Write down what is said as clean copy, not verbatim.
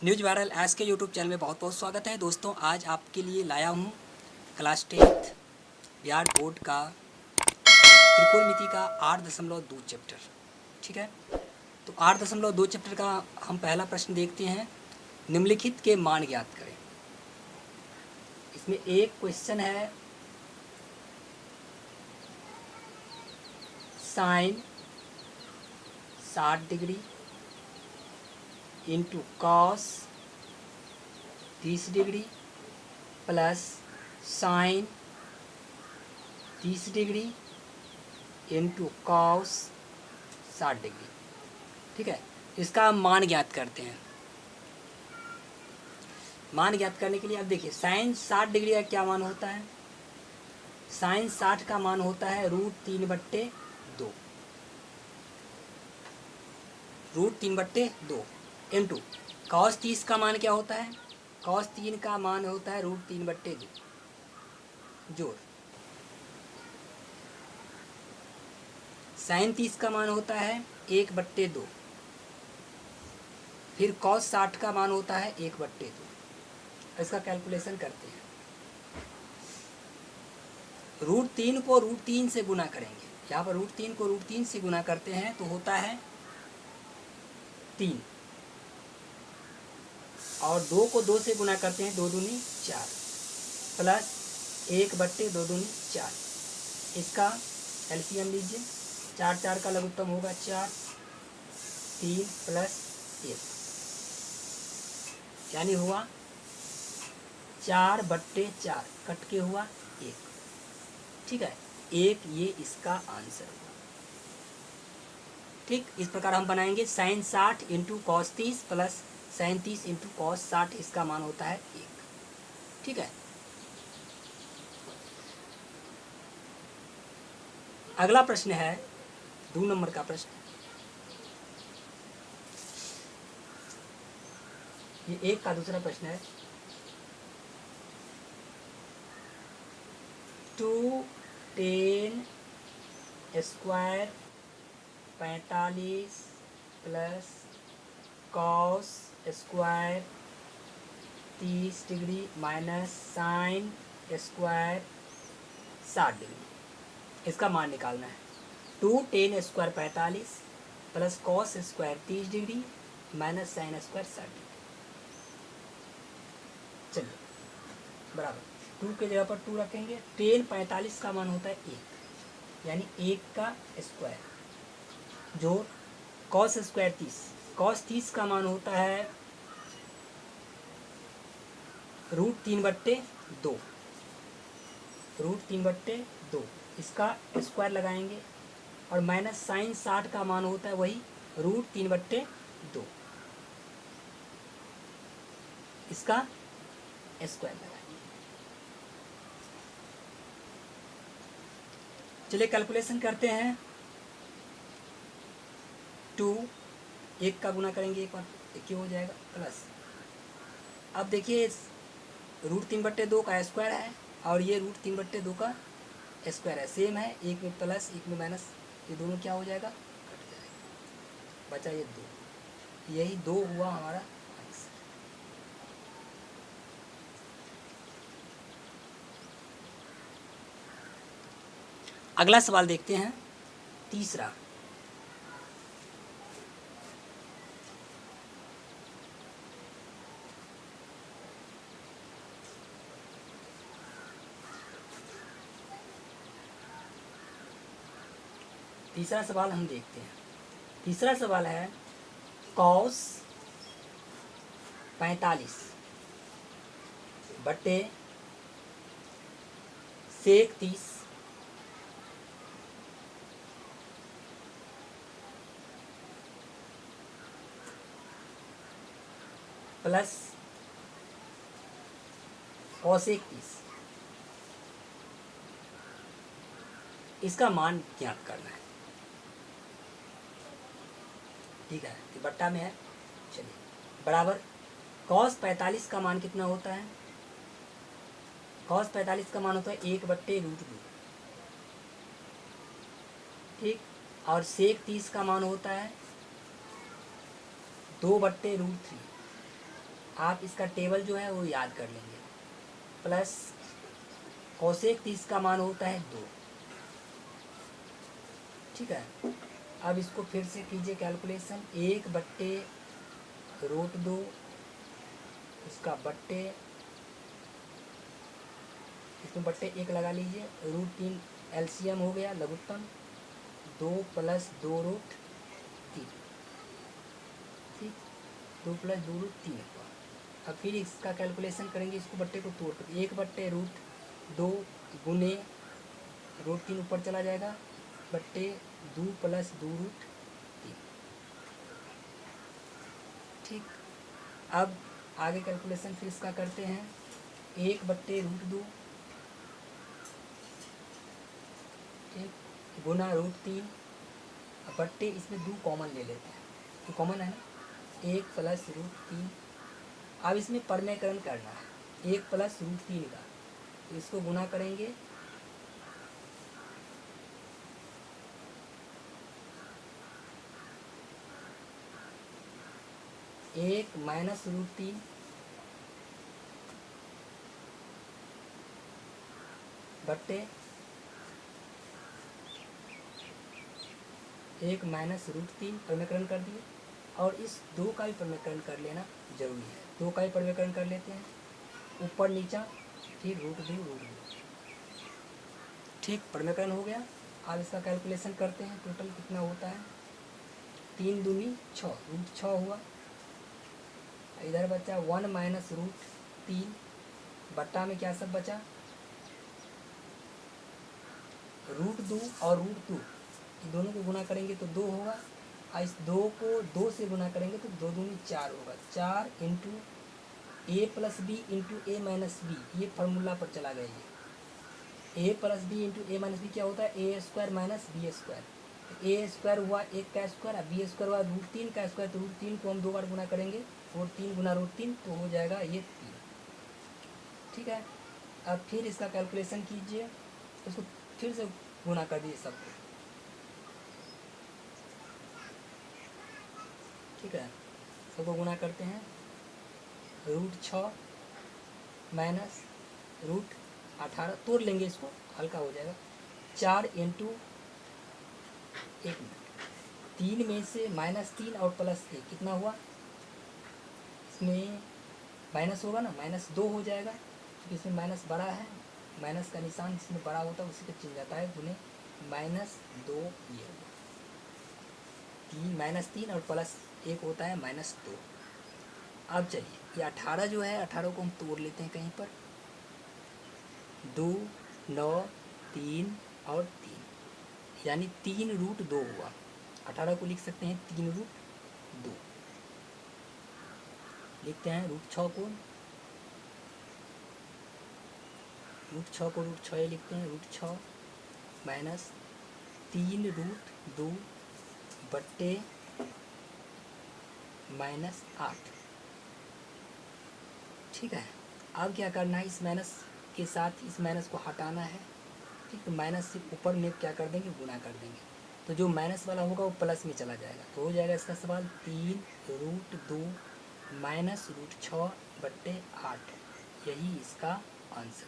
News viral S के YouTube channel में बहुत बहुत स्वागत है दोस्तों। आज आपके लिए लाया हूँ क्लास 10th बिहार बोर्ड का त्रिकोणमिति का 8.2 चैप्टर। ठीक है, तो 8.2 चैप्टर का हम पहला प्रश्न देखते हैं। निम्नलिखित के मान ज्ञात करें। इसमें एक क्वेश्चन है sine 60 degree into cos 30 degree plus sine 30 degree into cos 60 degree. ठीक है, इसका हम मान ज्ञात करते हैं। मान ज्ञात करने के लिए अब देखिए साइन 60 डिग्री का क्या मान होता है। साइन 60 का मान होता है √3/2 √3/2 इंटू कॉस 30 का मान क्या होता है। कॉस 3 का मान होता है √3/2 जोड़ साइन 30 का मान होता है 1/2 फिर कॉस 60 का मान होता है 1/2। इसका कैलकुलेशन करते हैं। √3 को √3 से गुना करेंगे। यहाँ पर √3 को √3 से गुना करते हैं तो होता है 3 और 2 को 2 से गुना करते हैं 2 दूनी 4 प्लस 1/2 दूनी 4। इसका एलसीएम लीजिए। 4 4 का लघुत्तम होगा 4, 3 प्लस 1 यानी हुआ 4/4 कट के हुआ 1। ठीक है, 1 ये इसका आंसर हुआ। ठीक, इस प्रकार हम बनाएंगे sine 60 into cos 30 plus sine 30 into cos 60। इसका मान होता है 1। ठीक है, अगला प्रश्न है 2 नंबर का प्रश्न। ये 1 का दूसरा प्रश्न है। 2tan² 45 plus cos square 30 degree minus sine square 60 degree. इसका मान निकालना है। 2tan² 45 plus cos square 30 degree minus sine square 60 degree. चलिए बराबर 2 के जगह पर 2 रखेंगे। tan 45 का मान होता है 1 यानी 1 का स्क्वायर जोड़ कॉस स्क्वायर 30। कॉस 30 का मान होता है √3/2 √3/2। इसका स्क्वायर लगाएंगे और माइनस साइन 60 का मान होता है वही √3/2। इसका स्क्वायर लगाएंगे। चलिए कैलकुलेशन करते हैं। 2 1 का गुना करेंगे एक बार देखिए हो जाएगा प्लस। अब देखिए √3/2 का स्क्वायर है और ये √3/2 का स्क्वायर है, सेम है। एक में प्लस एक में माइनस, ये दोनों क्या हो जाएगा, कट जाएगा। बचा ये 2, यही 2 हुआ हमारा आंसर। अगला सवाल देखते हैं, तीसरा। तीसरा सवाल हम देखते हैं। तीसरा सवाल है कॉस 45 बटे सेक 30 प्लस कॉसेक 30। इसका मान ज्ञात करना है। ठीक है, तो बट्टा में है। चलिए बराबर कॉस 45 का मान कितना होता है। कॉस 45 का मान होता है 1/√2। ठीक, और सेक 30 का मान होता है 2/√3। आप इसका टेबल जो है वो याद कर लेंगे। प्लस कोसेक 30 का मान होता है 2। ठीक है, अब इसको फिर से कीजिए कैलकुलेशन। 1/√2 इसका बट्टे, इसमें बट्टे 1 लगा लीजिए। √3 एलसीएम हो गया लघुत्तम, 2 + 2√3। ठीक, 2 + 2√3 हुआ। अब फिर इसका कैलकुलेशन करेंगे, इसको बट्टे को तोड़ कर 1/√2 गुने √3 ऊपर चला जाएगा, बट्टे 2 + 2√3। ठीक, अब आगे कैलकुलेशन फिर इसका करते हैं। 1/√2 ठीक गुना √3 बट्टे, इसमें 2 कॉमन ले लेते हैं, तो कॉमन है ना, 1 + √3। अब इसमें परमेकरण करना है 1 + √3 का, तो इसको गुना करेंगे 1 - √3 बट्टे 1 - √3 परमेकरण कर दिए। और इस 2 का भी परमेकरण कर लेना जरूरी है, 2 का भी परमेकरण कर लेते हैं, ऊपर नीचा, फिर √2। ठीक, परमेकरण हो गया। अब इसका कैलकुलेशन करते हैं, टोटल कितना होता है। 3 दूनी 6, √6 हुआ। इधर बचा 1 - √3 बट्टा में क्या सब बचा, √2 और √2, दोनों को गुना करेंगे तो 2 होगा। और इस 2 को 2 से गुना करेंगे तो 2 दूनी 4 होगा। 4 × a + b × a - b, ये फार्मूला पर चला गया। ये a + b × a - b क्या होता है, a² - b²। a² हुआ 1 का स्क्वायर, अब b² हुआ √3 का स्क्वायर, तो √3 को हम 2 बार गुना करेंगे, और 3 गुना √3 तो हो जाएगा ये 3। ठीक है, अब फिर इसका कैलकुलेशन कीजिए, इसको फिर से गुना कर दीजिए सबको। ठीक है, सबको गुना करते हैं, √6 माइनस √18, तोड़ लेंगे इसको, हल्का हो जाएगा। 4 × 1 मिनट, 3 में से -3 और +1 कितना हुआ, इसमें माइनस होगा ना, -2 हो जाएगा, क्योंकि इसमें माइनस बड़ा है, माइनस का निशान जिसमें बड़ा होता है उसी पे चिन्ह जाता है, गुने -2 ये होगा। 3 और +1 होता है -2। अब चलिए ये 18 जो है, 18 को हम तोड़ लेते हैं कहीं पर, 2, 9, 3 और 3, यानी 3√2 हुआ। 18 को लिख सकते हैं 3√2, लिखते हैं √6 को, √6 लिखते हैं, √6 माइनस 3√2 बट्टे -8। ठीक है, अब क्या करना है, इस माइनस के साथ इस माइनस को हटाना है। ठीक, तो माइनस से ऊपर में क्या कर देंगे, गुना कर देंगे, तो जो माइनस वाला होगा वो प्लस में चला जाएगा, तो हो जाएगा इसका सवाल 3√2 - √6 बट्टे 8, यही इसका आंसर।